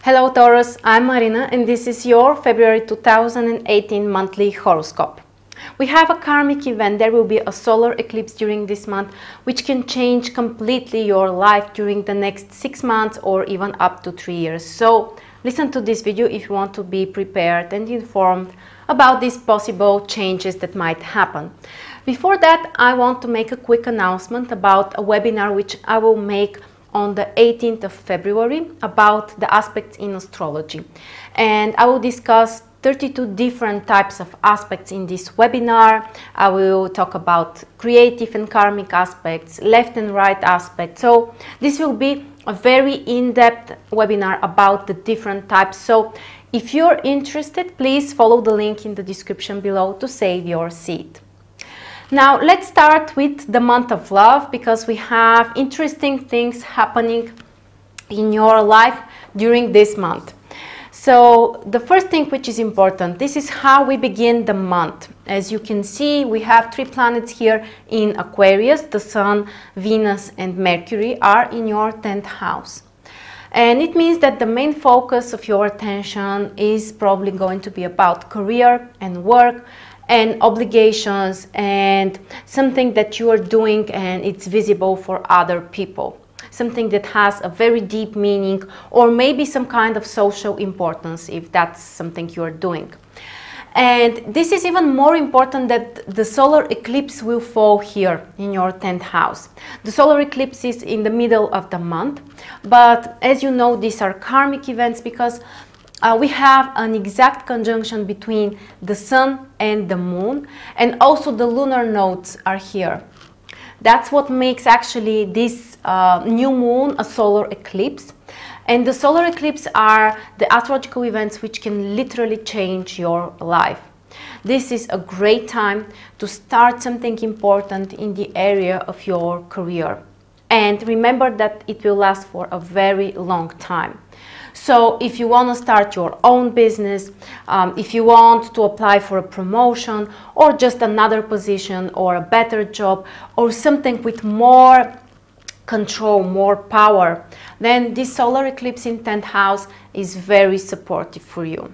Hello Taurus, I'm Marina and this is your February 2018 monthly horoscope. We have a karmic event. There will be a solar eclipse during this month which can change completely your life during the next 6 months or even up to 3 years. So listen to this video if you want to be prepared and informed about these possible changes that might happen. Before that, I want to make a quick announcement about a webinar which I will make on the 18th of February about the aspects in astrology, and I will discuss 32 different types of aspects in this webinar. I will talk about creative and karmic aspects, left and right aspects. So this will be a very in-depth webinar about the different types. So if you're interested, please follow the link in the description below to save your seat. Now let's start with the month of love, because we have interesting things happening in your life during this month. So the first thing which is important, this is how we begin the month. As you can see, we have 3 planets here in Aquarius. The Sun, Venus and Mercury are in your 10th house. And it means that the main focus of your attention is probably going to be about career and work and obligations and something that you are doing and it's visible for other people. Something that has a very deep meaning, or maybe some kind of social importance if that's something you are doing. And this is even more important that the solar eclipse will fall here in your 10th house. The solar eclipse is in the middle of the month, but as you know, these are karmic events because we have an exact conjunction between the Sun and the Moon, and also the lunar nodes are here. That's what makes actually this new moon a solar eclipse. And the solar eclipse are the astrological events which can literally change your life. This is a great time to start something important in the area of your career. And remember that it will last for a very long time. So if you want to start your own business, if you want to apply for a promotion or just another position or a better job or something with more control, more power, then this solar eclipse in 10th house is very supportive for you.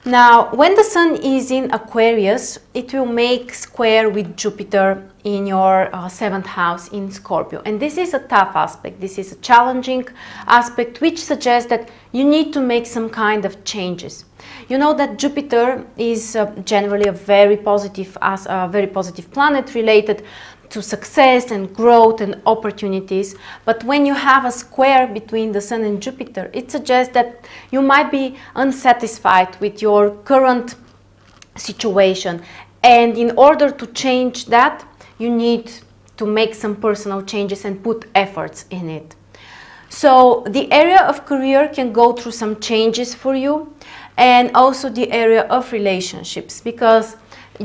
Now, when the Sun is in Aquarius, it will make square with Jupiter in your 7th house in Scorpio. And this is a tough aspect. This is a challenging aspect which suggests that you need to make some kind of changes. You know that Jupiter is generally a very positive planet related to success and growth and opportunities, but when you have a square between the Sun and Jupiter, it suggests that you might be unsatisfied with your current situation, and in order to change that, you need to make some personal changes and put efforts in it. So the area of career can go through some changes for you, and also the area of relationships, because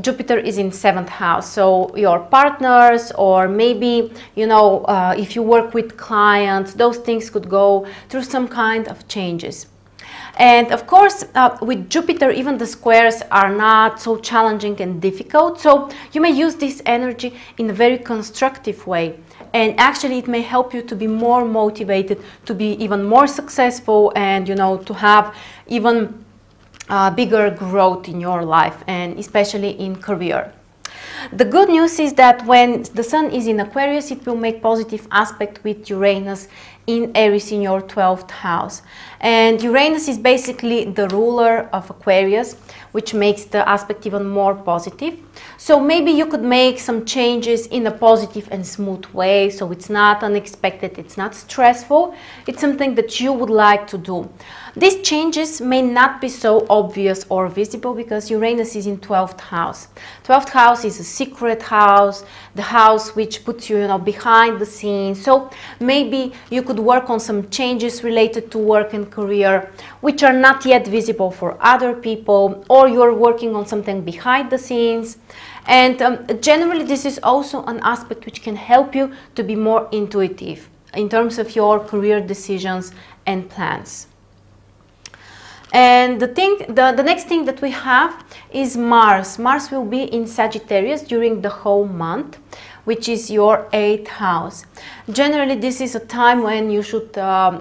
Jupiter is in 7th house, so your partners, or maybe, you know, if you work with clients, those things could go through some kind of changes. And of course, with Jupiter, even the squares are not so challenging and difficult, so you may use this energy in a very constructive way. And actually, it may help you to be more motivated, to be even more successful, and, you know, to have even bigger growth in your life, and especially in career. The good news is that when the Sun is in Aquarius, it will make positive aspect with Uranus in Aries in your 12th house. And Uranus is basically the ruler of Aquarius, which makes the aspect even more positive. So maybe you could make some changes in a positive and smooth way, so it's not unexpected, it's not stressful, it's something that you would like to do. These changes may not be so obvious or visible because Uranus is in 12th house. 12th house is a secret house, the house which puts you, behind the scenes. So maybe you could work on some changes related to work and career which are not yet visible for other people, or you're working on something behind the scenes. And generally this is also an aspect which can help you to be more intuitive in terms of your career decisions and plans. And the next thing that we have is Mars. Mars will be in Sagittarius during the whole month, which is your 8th house. Generally, this is a time when you should,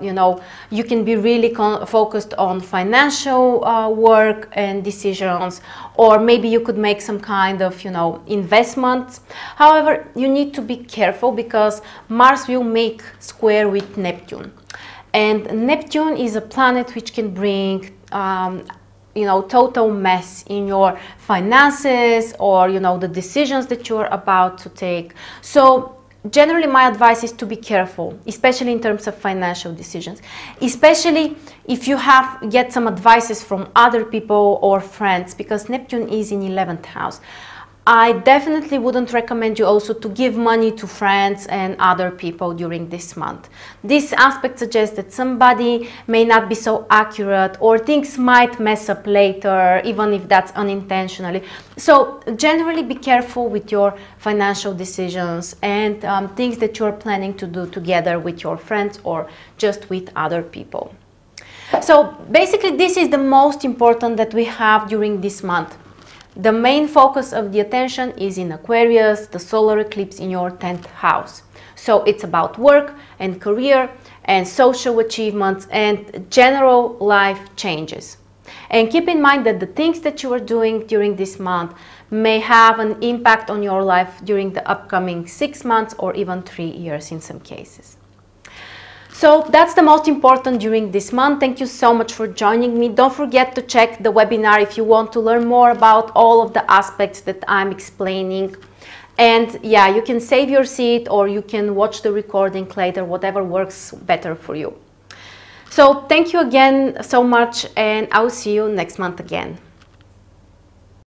you know, you can be really focused on financial work and decisions, or maybe you could make some kind of, you know, investments. However, you need to be careful because Mars will make square with Neptune. And Neptune is a planet which can bring you know, total mess in your finances, or, you know, the decisions that you're about to take. So generally my advice is to be careful, especially in terms of financial decisions, especially if you get some advices from other people or friends, because Neptune is in 11th house. I definitely wouldn't recommend you also to give money to friends and other people during this month. This aspect suggests that somebody may not be so accurate, or things might mess up later, even if that's unintentionally. So generally be careful with your financial decisions and things that you're planning to do together with your friends or just with other people. So basically this is the most important that we have during this month. The main focus of the attention is in Aquarius, the solar eclipse in your 10th house. So it's about work and career and social achievements and general life changes. And keep in mind that the things that you are doing during this month may have an impact on your life during the upcoming 6 months or even 3 years in some cases. So that's the most important during this month. Thank you so much for joining me. Don't forget to check the webinar if you want to learn more about all of the aspects that I'm explaining. And yeah, you can save your seat or you can watch the recording later, whatever works better for you. So thank you again so much, and I'll see you next month again.